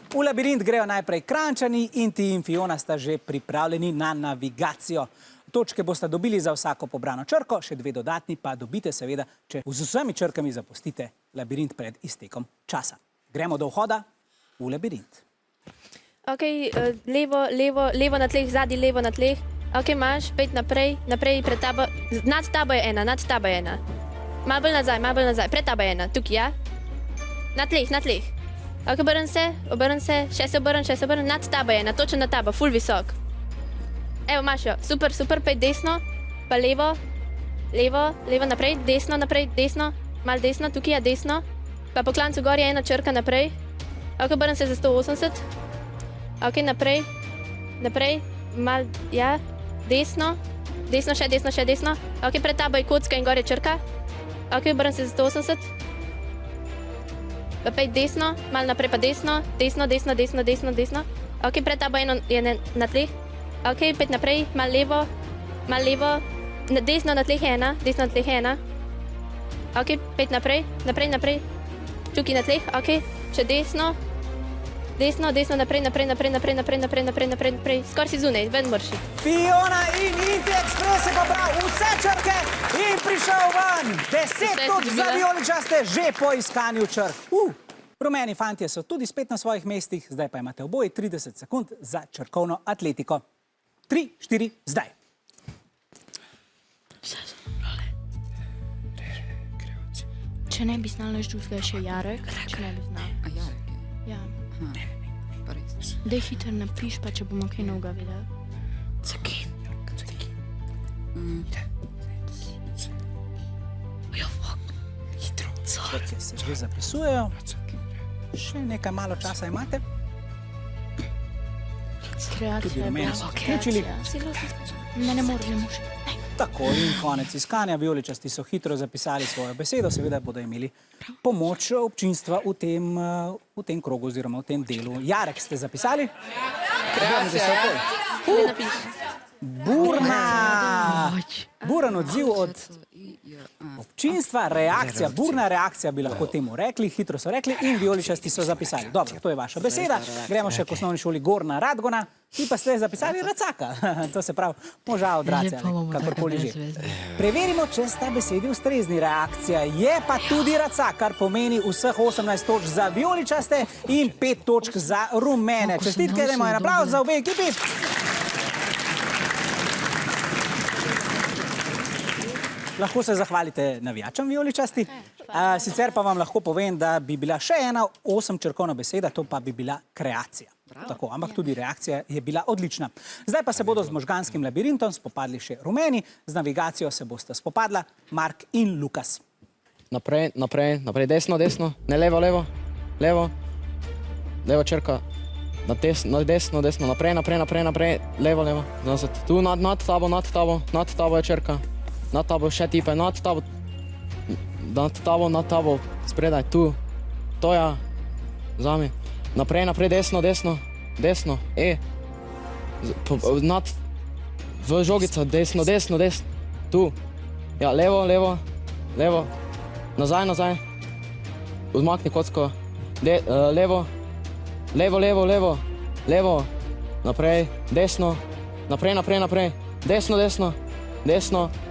V labirint grejo najprej Kranjčani in Ti in Fiona sta že pripravljeni na navigacijo. Točke boste dobili za vsako pobrano črko, še 2 dodatni pa dobite seveda, če z vsemi črkami zapustite labirint pred iztekom časa. Gremo do vhoda v labirint. Ok, levo na tleh, zadnji levo na tleh. Ok, imaš, pet naprej pred tabo. Nad tabo je ena. Malo bolj nazaj, pred tabo je ena, tukaj, ja? Na tleh. Ok, obrn se, še se obrn, nad tabo je ena, točno nad tabo, ful visok. Evo, imaš jo, super, pet desno, pa levo, naprej, desno, malo desno, tukaj je desno, pa po klancu gor je ena črka naprej. Ok, obrn se za 180. Ok, naprej, malo, ja, desno, še desno. Ok, pred tabo je kocka in gor je črka. Ok, obrn se za 180. Pa pej desno, malo naprej pa desno. Ok, pred tabo je na tleh. Ok, pet naprej, malo levo. Desno na tleh je ena. Ok, pet naprej. Tukaj na tleh, ok, še desno, naprej. Skor si zunaj, ven mrši. Fiona in Inti Ekspres je pobral vse črke in prišel ven. 10 točk za vijoličaste že po iskanju črk. Rumeni fantje so tudi spet na svojih mestih, zdaj pa imate oboji 30 sekund za črkovno atletiko. 3, 4, zdaj. Če ne bi znal nič drugega, še Jarek, če ne bi znal. A Jarek je? Ja. Pa res. Dej hitro napiš, pa če bomo kaj novega videli. Cakin. Hitro. Črke se že zapisujejo. Še nekaj malo časa imate. Tudi rumeni so zaključili. Ne moremo še. Tako in konec iskanja. Vijoličasti so hitro zapisali svojo besedo. Seveda bodo imeli pomoč občinstva v tem krogu oziroma v tem delu. Jarek ste zapisali? Buren odziv od občinstva, burna reakcija bi lahko temu rekli, hitro so rekli in vijoličasti so zapisali. Dobro, to je vaša beseda. Gremo še k osnovni šoli Gornja Radgona. Vi pa ste zapisali Racaka. To se pravi moža od race, kakorkoli že. Preverimo, če sta besedi ustrezni. Reakcija je pa tudi Racak, kar pomeni vseh 18 točk za vijoličaste in 5 točk za rumene. Čestitke, dajmo en aplavz za obe ekipi. Lahko se zahvalite navijačem vijoličasti. Sicer pa vam lahko povem, da bi bila še ena 8-črkovna beseda, to pa bi bila kreacija. Tako, ampak tudi reakcija je bila odlična. Zdaj pa se bodo z možganskim labirintom spopadli še rumeni, z navigacijo se boste spopadla Mark in Lukas. Naprej, desno, ne levo, levo črka, desno, naprej, levo, nazad, tu nad tabo je črka. Nad tabo še tipe, nad tabo, spredaj, tu, to ja, zami, naprej, desno, v žogico, desno, tu, ja, levo, nazaj, odmakni kocko, levo, naprej, desno, naprej,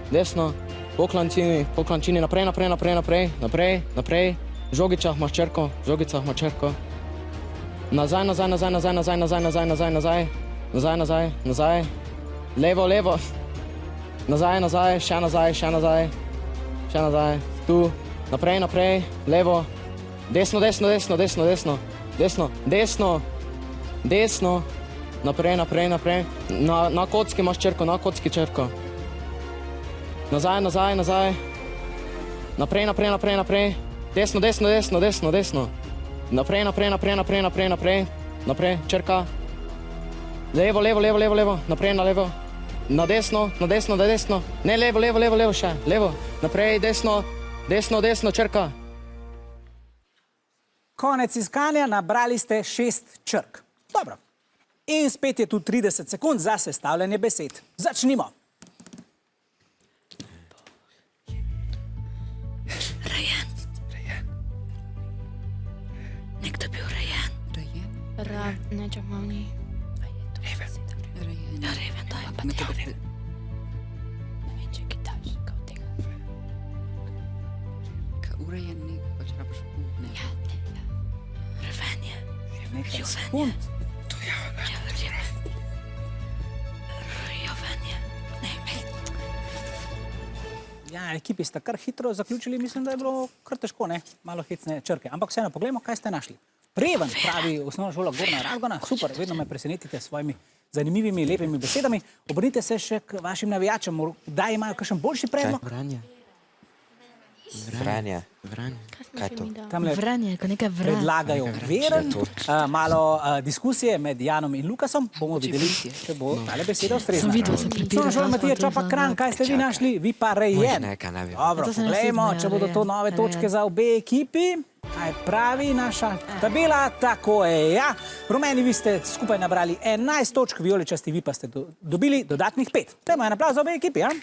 desno, poklančini, naprej, v žogicah imaš črko, nazaj, levo, nazaj, še nazaj, tu, naprej, levo, desno, naprej, na kocki imaš črko, nazaj, naprej, desno, naprej, črka, levo, naprej na levo, na desno, ne levo, še, levo, naprej, desno, črka. Konec iskanja, nabrali ste 6 črk. Dobro. In spet je tu 30 sekund za sestavljanje besed. Začnimo. Rejen. Nekdo je bil rejen. Ne, čak malo ni. Reven. Reven, daj. Pa ne tebe. Ne vem, če je kitajska od tega. Urejen ni, pač rabiš ne. Reven je. Nekaj sekund. Reven je. Ne, Ja, ekipi sta kar hitro zaključili, mislim, da je bilo kar težko, ne? Malo hecne črke. Ampak vseeno, poglejmo, kaj ste našli. Reven, pravi osnovna šola Gornja Radgona. Super, vedno me presenetite s svojimi zanimivimi, lepimi besedami. Obrnite se še k vašim navijačem, da imajo kakšen boljši predlog. Vranje. Vranje. Vranje. Kaj je to? Tamle Vranje, ko nekaj vranje. predlagajo veren, malo diskusije med Janom in Lukasom. Bomo videli, če bo tale beseda ustrezna. Sem videla, sem prepirala, Osnovna šola kaj Matija pa to Čopak za Kranj, kaj ste vi našli? Vi pa Rejen. Nekaj ne vem. Dobro, To sem jaz poglejmo, videla, če bodo to Rejen. nove točke Rejen. za obe ekipi. Kaj pravi naša tabela? Tako je, ja. Rumeni, vi ste skupaj nabrali 11 točk, vijoličasti, vi pa ste dobili dodatnih 5. Dajmo en aplavz za obe ekipi, ja?